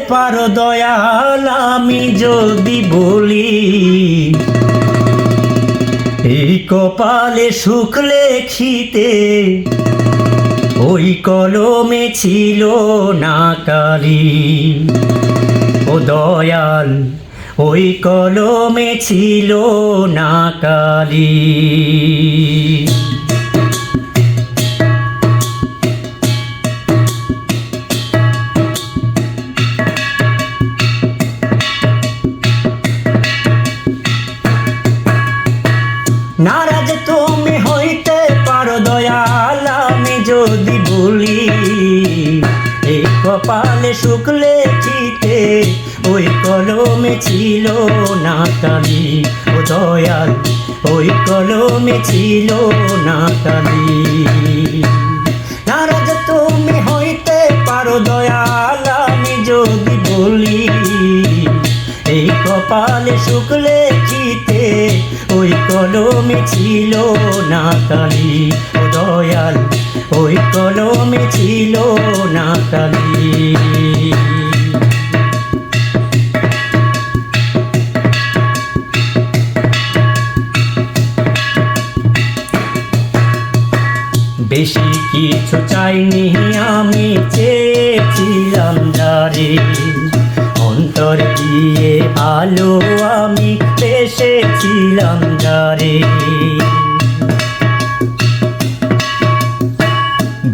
পারো দয়াল আমি যদি বলি, এই কপালে সুখ লেখিতে ওই কলমে ছিল না কালি। ও দয়াল ওই কলমে ছিল না কালি। নারাজ তুমি হইতে পারো দয়াল আমি যদি বলি, এই কপালে সুখ লেখিতে ওই কলমে ছিল না কালি। ও দয়াল ওই কলমে ছিল না কালি। নারাজ তুমি হইতে পারো দয়াল আমি যদি বলি, এই কপালে সুখ লেখিতে ওই কলমে ছিল না কালি। ও দয়াল ওই কলমে ছিল না কালি। বেশি কিছু চাইনি আমি, চেয়েছিলাম যারে অন্তর দিয়ে ভালো আমি বেসেছিলাম যারে।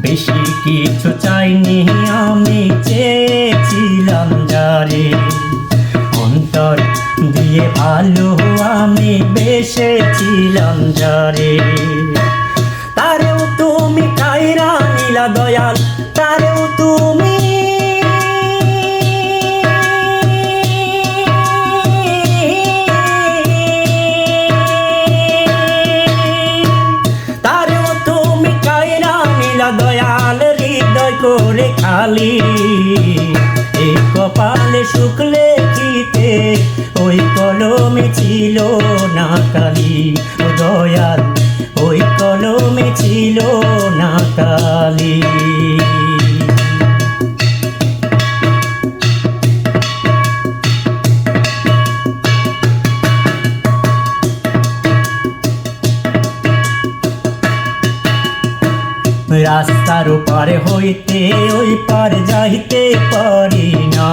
বেশি কিছু চাইনি আমি, চেয়েছিলাম যারে অন্তর দিয়ে ভালো আমি বেসেছিলাম যারে। তারেও তুমি কায়রা নিলা দয়াল, তারেও তুমি দয়াল হৃদয় করে খালি। এই কপালে সুখ লেখিতে ওই কলমে ছিল না কালি। ও দয়াল ওই কলমে ছিল না কালি। রাস্তার পার হইতে ওই পার যাইতে পারি না,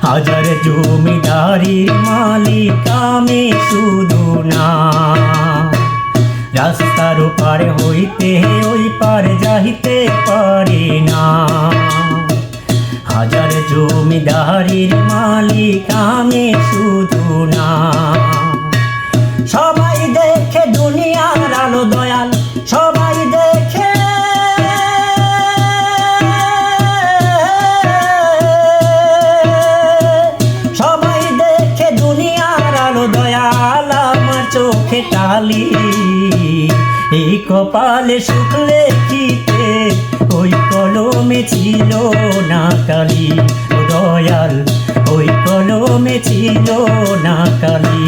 হাজার জমিদারির মালিক আমি শুধু না। রাস্তার পার হইতে ওই পার যাইতে পারি না, হাজার জমিদারির মালিক আমি শুধু না। সবাই দেখে দুনিয়ার আলো দয়াল, সবাই দেখে সবাই দেখে দুনিয়ার আলো দয়াল আমার চোখে টালি। এই কপালে সুখ লেখিতে ওই কলমে ছিল না কালি। ও দয়াল ওই কলমে ছিল না কালি।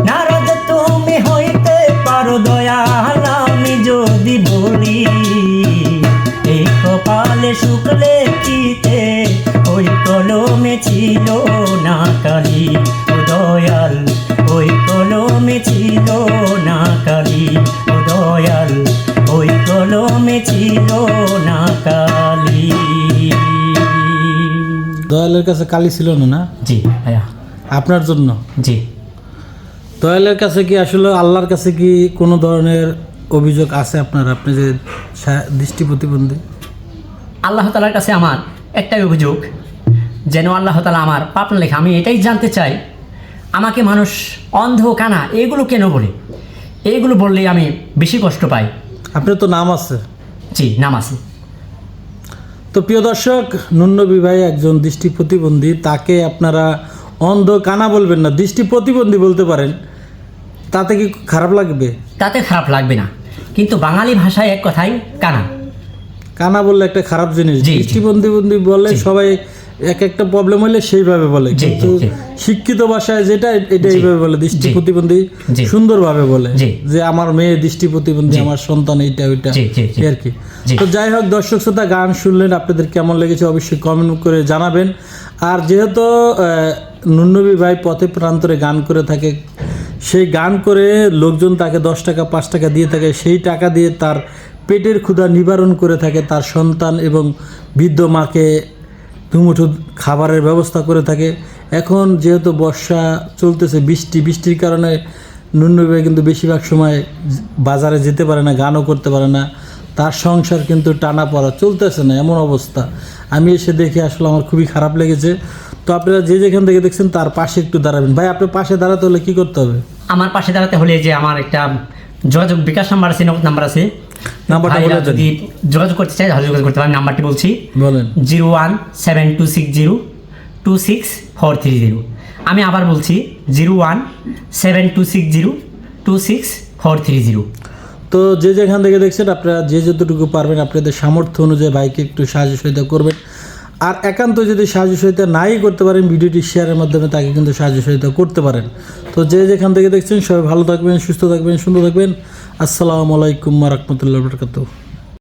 নারদ তুমি হইতে পারো দয়াল আমি যদি বলি, এই কপালে সুখ লেখিতে ওই কলমে ছিল না কালি। ও দয়াল ওই কলমে ছিল না কালি। ও দয়াল ওই কলমে ছিল না কালি। দয়ালের কাছে কালি ছিল না? জি ভাইয়া। আপনার জন্য? জি। দয়ালের কাছে কি আসলে আল্লাহর কাছে কি কোনো ধরনের অভিযোগ আছে আপনার? আপনি যে দৃষ্টি প্রতিবন্ধী, আল্লাহ তাআলার কাছে আমার একটাই অভিযোগ, যেন আল্লাহ তাআলা আমার পাপ না লেখা। আমি এটাই জানতে চাই, আমাকে মানুষ অন্ধ কানা এগুলো কেন বলে? এইগুলো বললেই আমি বেশি কষ্ট পাই। আপনার তো নাম আছে? জি, নাম আছে। তো প্রিয় দর্শক, নুননবী ভাই একজন দৃষ্টি প্রতিবন্ধী, তাকে আপনারা অন্ধ কানা বলবেন না, দৃষ্টি প্রতিবন্ধী বলতে পারেন। তাতে কি খারাপ লাগবে? তাতে খারাপ লাগবে না, কিন্তু বাঙালি ভাষায় এক কথাই কানা। কানা বললে একটা খারাপ জিনিস। দৃষ্টি প্রতিবন্ধী বললে সবাই এক একটা প্রবলেম হলে সেইভাবে বলে, জি, কিন্তু জি। শিক্ষিত ভাষায় যেটা এটা এইভাবে বলে, দৃষ্টি জি। প্রতিবন্ধী জি। সুন্দরভাবে বলে জি। যে আমার মেয়ে দৃষ্টি প্রতিবন্ধী, আমার সন্তান এইটা ওইটা জি, জি, জি। এই আর কি। জি। তো যাই হোক, দর্শক শ্রোতা, গান শুনলেন, আপনাদের কেমন লেগেছে অবশ্যই কমেন্ট করে জানাবেন। আর যেহেতু নুন্নবী ভাই পথে প্রান্তরে গান করে থাকে, সেই গান করে লোকজন তাকে 10 টাকা 5 টাকা দিয়ে থাকে, সেই টাকা দিয়ে তার পেটের ক্ষুধা নিবারণ করে থাকে, তার সন্তান এবং বৃদ্ধ মাকে দুমুঠো খাবারের ব্যবস্থা করে থাকে। এখন যেহেতু বর্ষা চলতেছে, বৃষ্টির কারণে নুন্নবী ভাই কিন্তু বেশিরভাগ সময় বাজারে যেতে পারে না, গানও করতে পারে না, তার সংসার কিন্তু টানা পড়া চলতেছে না, এমন অবস্থা। আমি এসে দেখে আসলে আমার খুবই খারাপ লেগেছে। তো আপনারা যে যেখান থেকে দেখছেন তার পাশে একটু দাঁড়াবেন। ভাই, আপনার পাশে দাঁড়াতে হলে কি করতে হবে? আমার পাশে দাঁড়াতে হলে যে আমার একটা যোগাযোগ বিকাশ নাম্বার আছে, নগদ নাম্বার আছে, নাম্বারটা ভাইরা বলে দেন। যদি যোগাযোগ করতে চাই তাহলে যোগাযোগ করতে পারেন। নাম্বারটি বলছি, বলেন। 0172602630। আমি আবার বলছি 0172602630। তো যে যেখান থেকে দেখছেন আপনারা যে যতটুকু পারবেন আপনাদের সামর্থ্য অনুযায়ী ভাইকে একটু সাহায্য সহায়তা করবেন। আর একান্ত যদি সাহায্য সহায়তা নাই করতে পারেন, ভিডিওটি শেয়ারের মাধ্যমে তাকে কিন্তু সাহায্য সহায়তা করতে পারেন। তো যে যেখান থেকে দেখছেন সবাই ভালো থাকবেন, সুস্থ থাকবেন, সুন্দর থাকবেন। আসসালামু আলাইকুম ওয়া রাহমাতুল্লাহি ওয়া বারাকাতুহু।